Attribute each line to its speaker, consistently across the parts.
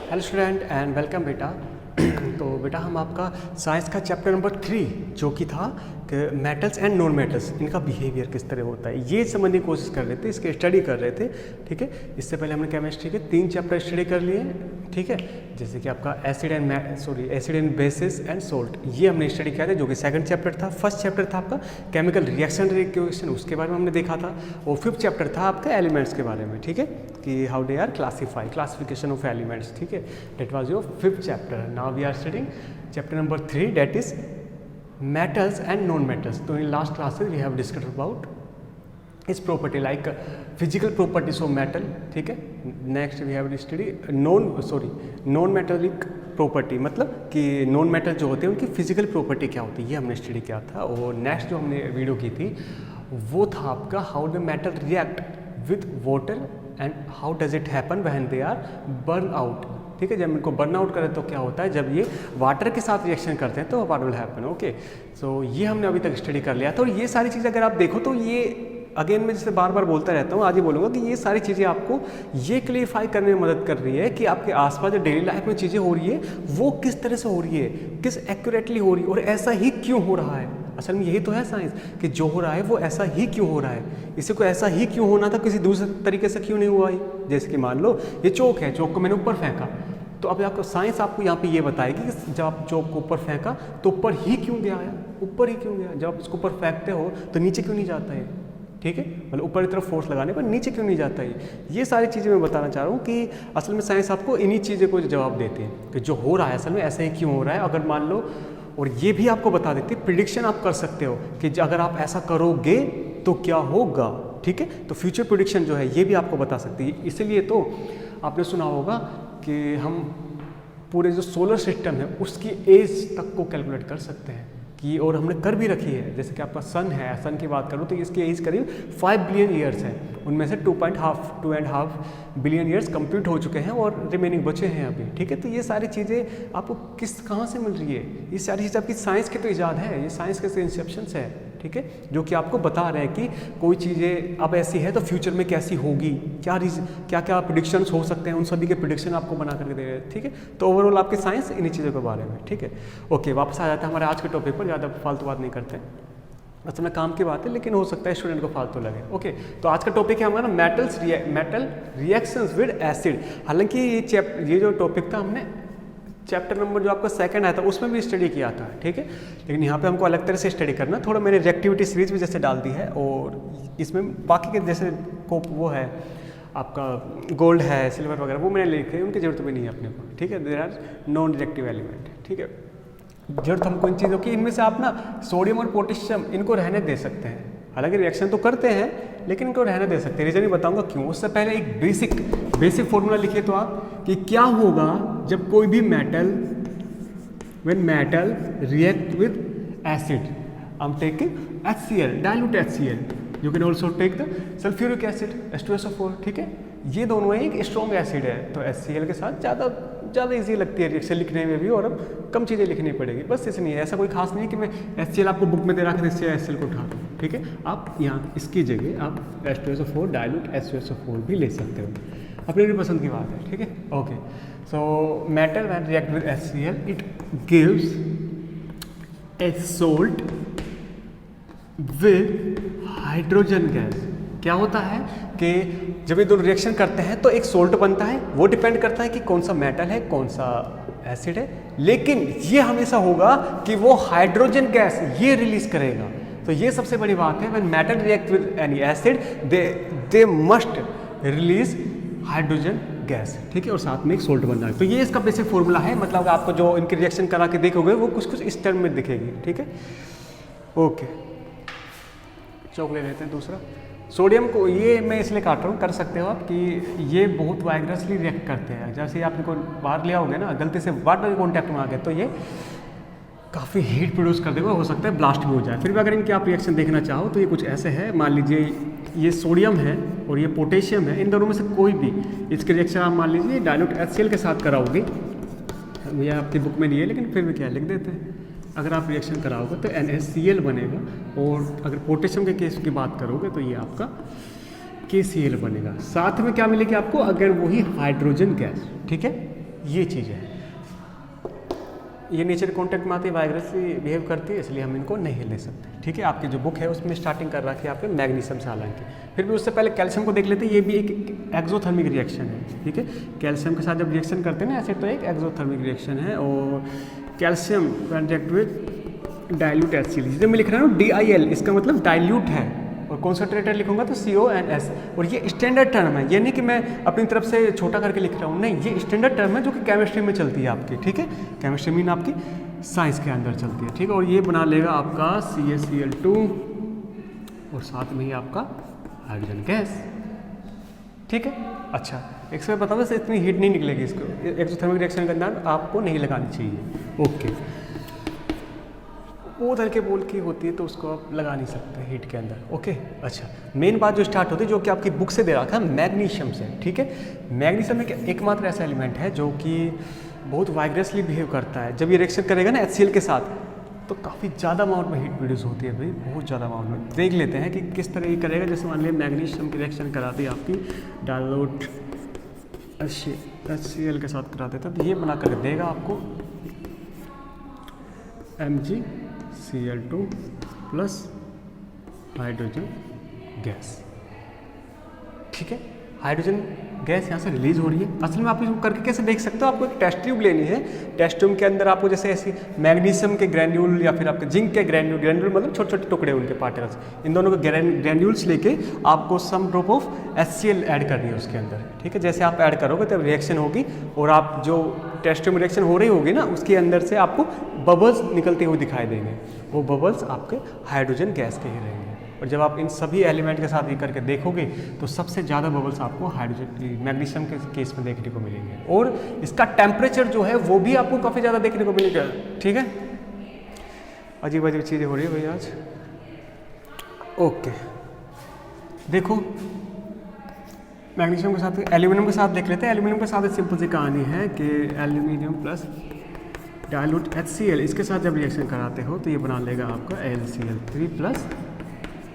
Speaker 1: Hello student and welcome बेटा। तो बेटा हम आपका साइंस का चैप्टर नंबर 3 जो कि था कि मेटल्स एंड नॉन मेटल्स, इनका बिहेवियर किस तरह होता है, ये समझने की कोशिश कर रहे थे, इसके स्टडी कर रहे थे। ठीक है, इससे पहले हमने केमिस्ट्री के 3 चैप्टर स्टडी कर लिए। ठीक है, जैसे कि आपका acid and bases and salt, ये हमने स्टडी किया था जो कि सेकंड चैप्टर था। फर्स्ट चैप्टर था आपका केमिकल रिएक्शन रिएक्शन, उसके बारे में हमने देखा था। और फिफ्थ चैप्टर था आपका एलिमेंट्स के बारे में। ठीक है, कि how they are classification of elements. ठीक है, that was your fifth chapter. Now we are studying chapter number 3 that is metals and non-metals. So in last classes we have discussed about its property like physical properties of metal. ठीक है, next we have study non metallic property, मतलब कि non metal जो होते हैं उनकी physical property क्या होती है, ये हमने स्टडी किया था। और नेक्स्ट जो हमने वीडियो की थी वो था आपका how the metal react with water and how does it happen when they are burn out. ठीक है, जब इनको बर्न आउट करें तो क्या होता है, जब ये वाटर के साथ रिएक्शन करते हैं तो व्हाट विल हैपन। ओके, सो ये हमने अभी तक स्टडी कर लिया था। और ये सारी चीज़ें अगर आप देखो तो ये अगेन मैं जैसे बार बार बोलता रहता हूँ, आज ही बोलूँगा कि ये सारी चीज़ें आपको ये क्लियरफाई करने में मदद कर रही है कि आपके आसपास जो डेली लाइफ में चीज़ें हो रही है वो किस तरह से हो रही है, किस एक्यूरेटली हो रही है और ऐसा ही क्यों हो रहा है। असल में यही तो है साइंस, कि जो हो रहा है वो ऐसा ही क्यों हो रहा है, इसे को ऐसा ही क्यों होना था, किसी दूसरे तरीके से क्यों नहीं हुआ है। जैसे कि मान लो ये चौक है, चौक को मैंने ऊपर फेंका, तो अब आपको साइंस आपको यहाँ पे ये बताएगी कि जब आप चौक को ऊपर फेंका तो ऊपर ही क्यों गया है, ऊपर ही क्यों गया। जब आप इसको ऊपर फेंकते हो तो नीचे क्यों नहीं जाता है। ठीक है, मतलब ऊपर की तरफ फोर्स लगाने पर नीचे क्यों नहीं जाता है। ये सारी चीज़ें मैं बताना चाह रहा हूँ कि असल में साइंस आपको इन्हीं चीज़ों को जवाब देती है कि जो हो रहा है असल में ऐसा ही क्यों हो रहा है। अगर मान लो, और ये भी आपको बता देती है, प्रिडिक्शन आप कर सकते हो कि अगर आप ऐसा करोगे तो क्या होगा। ठीक है, तो फ्यूचर प्रिडिक्शन जो है ये भी आपको बता सकती है। इसीलिए तो आपने सुना होगा कि हम पूरे जो सोलर सिस्टम है उसकी एज तक को कैलकुलेट कर सकते हैं कि, और हमने कर भी रखी है। जैसे कि आपका सन है, सन की बात करूँ तो इसकी एज करीब 5 बिलियन ईयर्स है, उनमें से 2.5 बिलियन ईयर्स कंप्लीट हो चुके हैं और रिमेनिंग बचे हैं अभी। ठीक है, तो ये सारी चीज़ें आपको कहाँ से मिल रही है, ये सारी चीज़ें आपकी साइंस के तो ईजाद है, ये साइंस के इंसेप्शंस है। ठीक है, जो कि आपको बता रहे हैं कि कोई चीज़ें अब ऐसी है तो फ्यूचर में कैसी होगी, क्या क्या प्रिडिक्शंस हो सकते हैं, उन सभी के प्रिडिक्शन आपको बना करके दे रहे हैं। ठीक है, तो ओवरऑल आपकी साइंस इन्हीं चीज़ों के बारे में। ठीक है, ओके, वापस आ जाते हैं हमारे आज के टॉपिक पर। ज़्यादा फालतू बात नहीं करते, असल में काम की बात है लेकिन हो सकता है स्टूडेंट को फालतू लगे। ओके, तो आज का टॉपिक है हमारा मेटल रिएक्शंस विद एसिड। हालांकि ये जो टॉपिक था हमने चैप्टर नंबर जो आपका सेकंड आया था उसमें भी स्टडी किया था। ठीक है, लेकिन यहाँ पे हमको अलग तरह से स्टडी करना, थोड़ा मैंने रिएक्टिविटी सीरीज भी जैसे डाल दी है और इसमें बाकी के जैसे वो है आपका गोल्ड है, सिल्वर वगैरह, वो मैंने लिखे, उनकी जरूरत भी नहीं है अपने को। ठीक है, there are non reactive element. ठीक है, जरूरत हमको इन चीज़ों की, इनमें से आप ना सोडियम और पोटेशियम इनको रहने दे सकते हैं। हालांकि रिएक्शन तो करते हैं लेकिन इनको रहने दे सकते हैं, रीजन भी बताऊंगा क्यों। उससे पहले एक बेसिक फॉर्मूला लिखिए तो आप कि क्या होगा जब कोई भी when metal react with acid. I am taking HCl, dilute HCl, you can also take the sulphuric acid H2SO4। ठीक है, ये दोनों एक स्ट्रॉन्ग एसिड है, तो HCl के साथ ज़्यादा ईजी लगती है रिएक्शन लिखने में भी, और अब कम चीज़ें लिखनी पड़ेगी, बस इसलिए ऐसा कोई खास नहीं है कि मैं HCl आपको बुक में दे रखा था इससे HCl को उठा दूँ। ठीक है, आप यहाँ इसकी जगह आप H2SO4 डाइल्यूट H2SO4 भी ले सकते हो, अपनी पसंद की बात है। ठीक है, okay, so metal when react with HCl it gives A salt with hydrogen gas. क्या होता है कि जब ये दोनों रिएक्शन करते हैं तो एक सोल्ट बनता है, वो डिपेंड करता है कि कौन सा मेटल है कौन सा एसिड है, लेकिन ये हमेशा होगा कि वो हाइड्रोजन गैस ये रिलीज करेगा। तो ये सबसे बड़ी बात है, when metal react with any acid they must release hydrogen gas. ठीक है, और साथ में एक सोल्ट बनना है। तो ये इसका बेसिक फॉर्मूला है, मतलब आपको जो इनकी रिएक्शन करा के देखोगे वो कुछ इस टर्म में दिखेगी। ठीक है, ओके, चौक ले लेते हैं दूसरा। सोडियम को ये मैं इसलिए काट रहा हूँ, कर सकते हो आप कि ये बहुत वाइग्रसली रिएक्ट करते हैं। जैसे आपने कोई बाहर लिया होगा ना, गलती से वाटर के कॉन्टैक्ट में आ गए तो ये काफ़ी हीट प्रोड्यूस कर देगा, हो सकता है ब्लास्ट भी हो जाए। फिर भी अगर इनके आप रिएक्शन देखना चाहो तो ये कुछ ऐसे है, मान लीजिए ये सोडियम है और ये पोटेशियम है, इन दोनों में से कोई भी इसके रिएक्शन आप मान लीजिए डाइल्यूट HCl के साथ कराओगे, यह आपकी बुक में नहीं है लेकिन फिर भी क्या लिख देते हैं, अगर आप रिएक्शन कराओगे तो NaCl बनेगा, और अगर पोटेशियम के केस की बात करोगे तो ये आपका KCl बनेगा। साथ में क्या मिलेगी आपको, अगर वही हाइड्रोजन गैस, ठीक है, ये चीज़ है, ये नेचर कॉन्टैक्ट में आती है, वाइब्रेटली बिहेव करती है, इसलिए हम इनको नहीं ले सकते। ठीक है, आपकी जो बुक है उसमें स्टार्टिंग कर रखी है आपके मैग्नीशियम से, हालांकि फिर भी उससे पहले कैल्शियम को देख लेते हैं। ये भी एक एक्सोथर्मिक रिएक्शन है। ठीक है, कैल्शियम के साथ जब रिएक्शन करते हैं ना एसिड, तो एक एक्सोथर्मिक रिएक्शन है। और calcium contact with dilute HCl, जिसे मैं लिख रहा हूँ DIL, इसका मतलब डाइल्यूट है, और कॉन्सेंट्रेटेड लिखूंगा तो CONS। और ये स्टैंडर्ड टर्म है, ये नहीं कि मैं अपनी तरफ से छोटा करके लिख रहा हूँ, नहीं, ये स्टैंडर्ड टर्म है जो कि केमिस्ट्री में चलती है आपकी। ठीक है, केमिस्ट्री मीन आपकी साइंस के अंदर चलती है। ठीक है, और ये बना लेगा आपका CaCl2 और साथ में ही आपका हाइड्रोजन गैस। ठीक है, अच्छा एक से बता दो, इतनी हीट नहीं निकलेगी इसको, एक्सोथर्मिक रिएक्शन के अंदर आपको नहीं लगानी चाहिए। ओके, वो हल्के बोल की होती है तो उसको आप लगा नहीं सकते हीट के अंदर। ओके, अच्छा मेन बात जो स्टार्ट होती है, जो कि आपकी बुक से दे रखा है, मैग्नीशियम से। ठीक है, मैग्नीशियम एकमात्र ऐसा एलिमेंट है जो कि बहुत वाइब्रेसली बिहेव करता है। जब ये रिएक्शन करेगा ना HCl के साथ, तो काफ़ी ज़्यादा अमाउंट में हीट प्रोड्यूस होती है भाई, बहुत ज़्यादा अमाउंट में। देख लेते हैं कि किस तरह ये करेगा। जैसे मान लीजिए मैग्नीशियम की रिएक्शन कराती है आपकी डाइल्यूट HCl के साथ करा देता है, तो ये बना कर देगा आपको MgCl2 प्लस हाइड्रोजन गैस। ठीक है, हाइड्रोजन गैस यहाँ से रिलीज हो रही है। असल में आप इसको करके कैसे देख सकते हो, आपको एक टेस्ट ट्यूब लेनी है। टेस्ट ट्यूब के अंदर आपको जैसे ऐसी मैग्नीशियम के ग्रैन्यूल या फिर आपके जिंक के ग्रैन्यूल, ग्रैन्यूल मतलब छोटे छोटे टुकड़े उनके पार्टिकल्स, इन दोनों के ग्रैन्यूल्स लेके आपको सम ड्रॉप ऑफ HCl ऐड करनी है उसके अंदर। ठीक है, जैसे आप ऐड करोगे तब रिएक्शन होगी, और आप जो टेस्ट ट्यूब में रिएक्शन हो रही होगी ना, उसके अंदर से आपको बबल्स निकलते हुए दिखाई देंगे। वो बबल्स आपके हाइड्रोजन गैस के ही रहेंगे। और जब आप इन सभी एलिमेंट के साथ ये करके देखोगे तो सबसे ज़्यादा बबल्स आपको हाइड्रोजन मैग्नीशियम के केस में देखने को मिलेंगे, और इसका टेम्परेचर जो है वो भी आपको काफ़ी ज़्यादा देखने को मिलेगा। ठीक है, अजीब अजीब चीज़ें हो रही है भाई आज। ओके, देखो मैग्नीशियम के साथ एल्यूमिनियम के साथ देख लेते हैं। एल्यूमिनियम के साथ एक सिंपल सी कहानी है कि एल्यूमिनियम प्लस डाइल्यूट HCl, इसके साथ जब रिएक्शन कराते हो तो ये बना लेगा आपका AlCl3 plus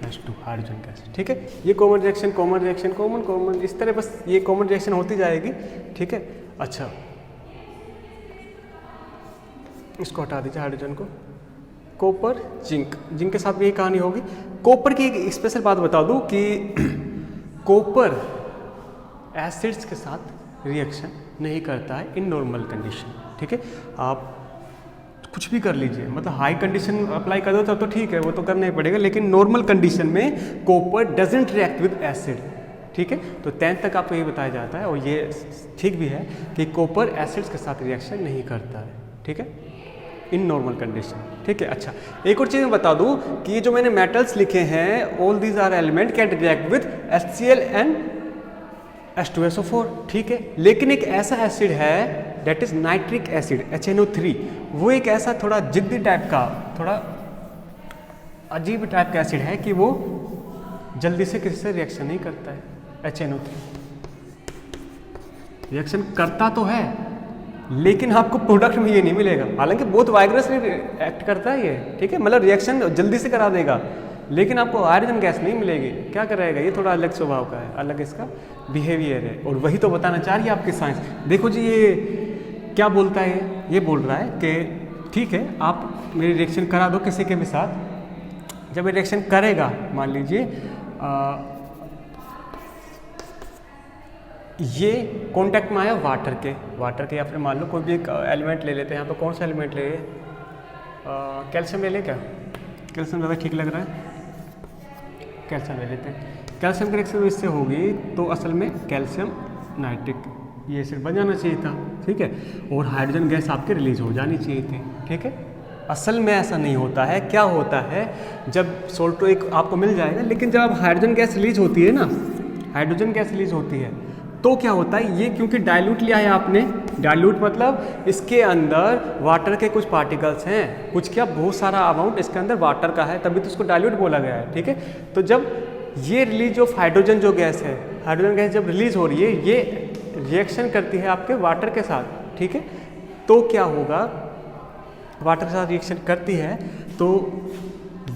Speaker 1: H2 hydrogen gas. ठीक है, ये कॉमन रिएक्शन कॉमन इस तरह बस ये कॉमन रिएक्शन होती जाएगी। ठीक है, अच्छा इसको हटा दीजिए हाइड्रोजन को। कॉपर जिंक के साथ भी यही कहानी होगी। कॉपर की एक स्पेशल बात बता दूं कि कॉपर एसिड्स के साथ रिएक्शन नहीं करता है इन नॉर्मल कंडीशन। ठीक है, आप कुछ भी कर लीजिए, मतलब हाई कंडीशन अप्लाई कर दो तब तो ठीक है, वो तो करना ही पड़ेगा, लेकिन नॉर्मल कंडीशन में copper doesn't react with acid. ठीक है, तो 10th तक आपको ये बताया जाता है, और ये ठीक भी है कि कॉपर एसिड्स के साथ रिएक्शन नहीं करता है। ठीक है, इन नॉर्मल कंडीशन। ठीक है, अच्छा एक और चीज़ मैं बता दूं कि ये जो मैंने मेटल्स लिखे हैं, all these are element can react with HCl and H2SO4। ठीक है, लेकिन एक ऐसा एसिड है date is nitric acid HNO3, वो एक ऐसा थोड़ा जिद्दी टाइप का, थोड़ा अजीब टाइप का एसिड है कि वो जल्दी से किसी से रिएक्शन नहीं करता है। HNO3 रिएक्शन करता तो है, लेकिन आपको प्रोडक्ट में ये नहीं मिलेगा। हालांकि बहुत वाइब्रेसली एक्ट करता है ये। ठीक है, मतलब रिएक्शन जल्दी से करा देगा, लेकिन आपको हाइड्रोजन गैस नहीं मिलेगी। क्या कराएगा, ये थोड़ा अलग स्वभाव का है, अलग इसका बिहेवियर है, और वही तो बताना चाह रही है आपकी साइंस। देखो जी, ये क्या बोलता है, ये बोल रहा है कि ठीक है आप मेरी रिएक्शन करा दो किसी के भी साथ। जब ये रिएक्शन करेगा, मान लीजिए ये कांटेक्ट में आया वाटर के या फिर मान लो कोई भी एक एलिमेंट ले लेते हैं। यहाँ पे कौन सा एलिमेंट ले, कैल्शियम ले लें क्या, कैल्शियम ज़्यादा ठीक लग रहा है, कैल्शियम ले लेते हैं। कैल्शियम की रिएक्शन इससे होगी तो असल में कैल्शियम नाइट्रिक ये एसिड बन जाना चाहिए था। ठीक है, और हाइड्रोजन गैस आपके रिलीज हो जानी चाहिए थी। ठीक है, असल में ऐसा नहीं होता है। क्या होता है, जब सोल्टो एक आपको मिल जाएगा, लेकिन जब हाइड्रोजन गैस रिलीज होती है ना, हाइड्रोजन गैस रिलीज होती है तो क्या होता है, ये क्योंकि डाइल्यूट लिया है आपने, डाइल्यूट मतलब इसके अंदर वाटर के कुछ पार्टिकल्स हैं, कुछ क्या बहुत सारा अमाउंट इसके अंदर वाटर का है, तभी तो इसको डाइल्यूट बोला गया है। ठीक है, तो जब ये रिलीज ऑफ हाइड्रोजन जो गैस है, हाइड्रोजन गैस जब रिलीज हो रही है, ये रिएक्शन करती है आपके वाटर के साथ। ठीक है, तो क्या होगा, वाटर के साथ रिएक्शन करती है तो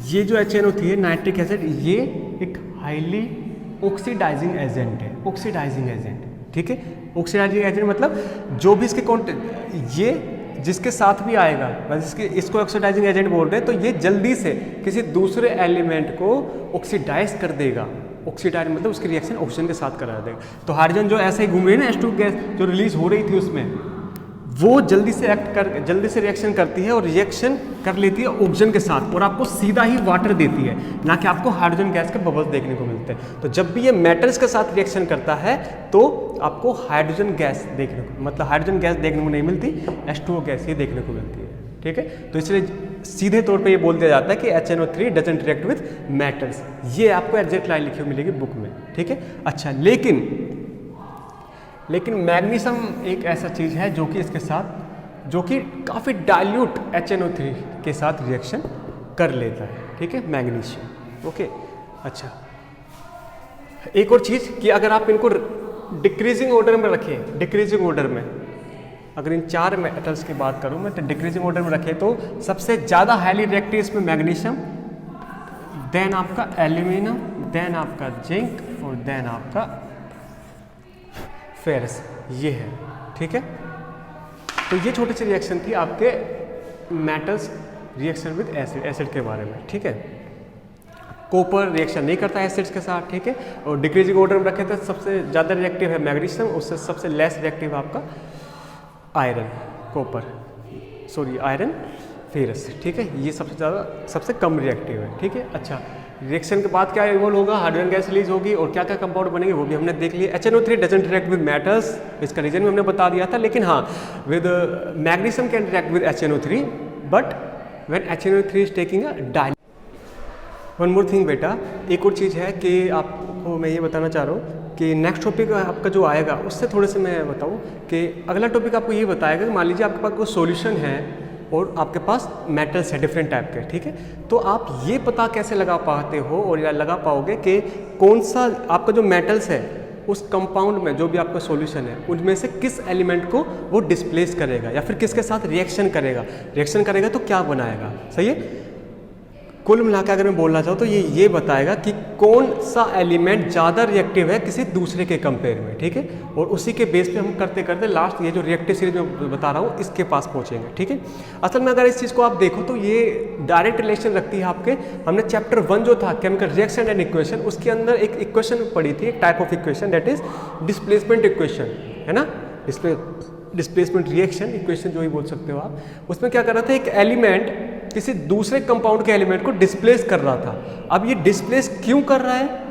Speaker 1: ये जो HNO3 है, नाइट्रिक एसिड, ये एक हाईली ऑक्सीडाइजिंग एजेंट है, ऑक्सीडाइजिंग एजेंट। ठीक है, ऑक्सीडाइजिंग एजेंट मतलब जो भी इसके ये जिसके साथ भी आएगा, बस इसको ऑक्सीडाइजिंग एजेंट बोल रहे हैं, तो ये जल्दी से किसी दूसरे एलिमेंट को ऑक्सीडाइज कर देगा। ऑक्सीडाइज मतलब उसकी रिएक्शन ऑक्सीजन के साथ करा देगा। तो हाइड्रोजन जो ऐसे ही घूम रही है ना, H2 गैस जो रिलीज हो रही थी उसमें, वो जल्दी से रिएक्शन करती है और रिएक्शन कर लेती है ऑक्सीजन के साथ और आपको सीधा ही वाटर देती है, ना कि आपको हाइड्रोजन गैस के बबल्स देखने को मिलते हैं। तो जब भी ये मेटल्स के साथ रिएक्शन करता है तो आपको हाइड्रोजन गैस देखने को, मतलब हाइड्रोजन गैस देखने को नहीं मिलती, H2O गैस ही देखने को मिलती है। ठीक है, तो इसलिए सीधे तौर पे ये बोल दिया जाता है कि HNO3 doesn't react with metals. ये आपको एग्जैक्ट लाइन लिखी हुई मिलेगी बुक में। ठीक है, अच्छा लेकिन मैग्नीशियम एक ऐसा चीज़ है जो कि इसके साथ, जो कि काफ़ी डाइल्यूट HNO3 के साथ रिएक्शन कर लेता है। ठीक है, मैग्नीशियम। ओके, अच्छा एक और चीज़ कि अगर आप इनको डिक्रीजिंग ऑर्डर में रखें, डिक्रीजिंग ऑर्डर में अगर इन 4 मेटल्स की बात करूं मैं, तो डिक्रीजिंग ऑर्डर में रखें तो सबसे ज़्यादा हाईली रिएक्टिव इसमें मैग्नीशियम, देन आपका एल्यूमिनियम, देन आपका जिंक और देन आपका फेरस, ये है। ठीक है, तो ये छोटी सी रिएक्शन थी आपके metals reaction with acid, acid के बारे में। ठीक है, कॉपर रिएक्शन नहीं करता एसिड्स के साथ। ठीक है, और डिक्रीजिंग ऑर्डर में रखे तो सबसे ज़्यादा रिएक्टिव है मैग्नीशियम, उससे सबसे लेस रिएक्टिव आपका आयरन, आयरन, फेरस। ठीक है, ये सबसे कम रिएक्टिव है। ठीक है, अच्छा रिएक्शन के बाद क्या इवॉल्व होगा, हाइड्रोजन गैस रिलीज होगी और क्या क्या कंपाउंड बनेंगे वो भी हमने देख लिया। HNO3 doesn't react with metals, इसका रीजन भी हमने बता दिया था, लेकिन हाँ with magnesium can react with HNO3 but when HNO3 is taking a die. One more thing बेटा, एक और चीज़ है कि आपको मैं ये बताना चाह रहा हूँ कि नेक्स्ट टॉपिक आपका जो आएगा उससे थोड़े से मैं बताऊँ कि अगला टॉपिक आपको ये बताएगा कि मान लीजिए आपके पास कोई सॉल्यूशन है और आपके पास मेटल्स है डिफरेंट टाइप के। ठीक है, तो आप ये पता कैसे लगा पाते हो और या लगा पाओगे कि कौन सा आपका जो मेटल्स है उस कंपाउंड में, जो भी आपका सॉल्यूशन है उनमें से किस एलिमेंट को वो डिस्प्लेस करेगा या फिर किसके साथ रिएक्शन करेगा तो क्या बनाएगा। सही है, कुल मिलाकर अगर मैं बोलना चाहूँ तो ये बताएगा कि कौन सा एलिमेंट ज़्यादा रिएक्टिव है किसी दूसरे के कंपेयर में। ठीक है, और उसी के बेस पे हम करते करते लास्ट ये जो रिएक्टिव सीरीज में बता रहा हूँ इसके पास पहुँचेंगे। ठीक है, असल में अगर इस चीज़ को आप देखो तो ये डायरेक्ट रिलेशन रखती है आपके, हमने चैप्टर 1 जो था केमिकल रिएक्शन एंड इक्वेशन, उसके अंदर एक इक्वेशन पढ़ी थी, एक type of equation that is displacement equation, है ना। डिस्प्लेसमेंट रिएक्शन इक्वेशन जो ही बोल सकते हो आप। उसमें क्या कर रहा था, एक एलिमेंट किसी दूसरे कंपाउंड के एलिमेंट को डिस्प्लेस कर रहा था। अब ये डिस्प्लेस क्यों कर रहा है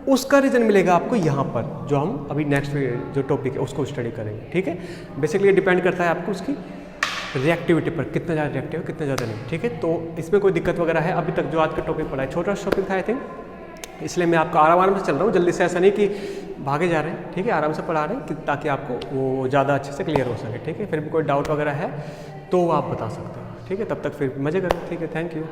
Speaker 1: उसका रीजन मिलेगा आपको यहाँ पर, जो हम अभी नेक्स्ट जो टॉपिक है उसको स्टडी करेंगे। ठीक है, बेसिकली ये डिपेंड करता है आपको उसकी रिएक्टिविटी पर, कितना ज़्यादा रिएक्टिव है कितना ज़्यादा नहीं। ठीक है, तो इसमें कोई दिक्कत वगैरह है अभी तक जो आज का टॉपिक पढ़ा है, छोटा टॉपिक था आई थिंक, इसलिए मैं आपको आराम से चल रहा हूँ, जल्दी से, ऐसा नहीं कि भागे जा रहे हैं। ठीक है, आराम से पढ़ा रहे हैं कि ताकि आपको वो ज़्यादा अच्छे से क्लियर हो सके। ठीक है, फिर भी कोई डाउट वगैरह है तो आप बता सकते हो। ठीक है, तब तक फिर मज़े करो। ठीक है, थैंक यू।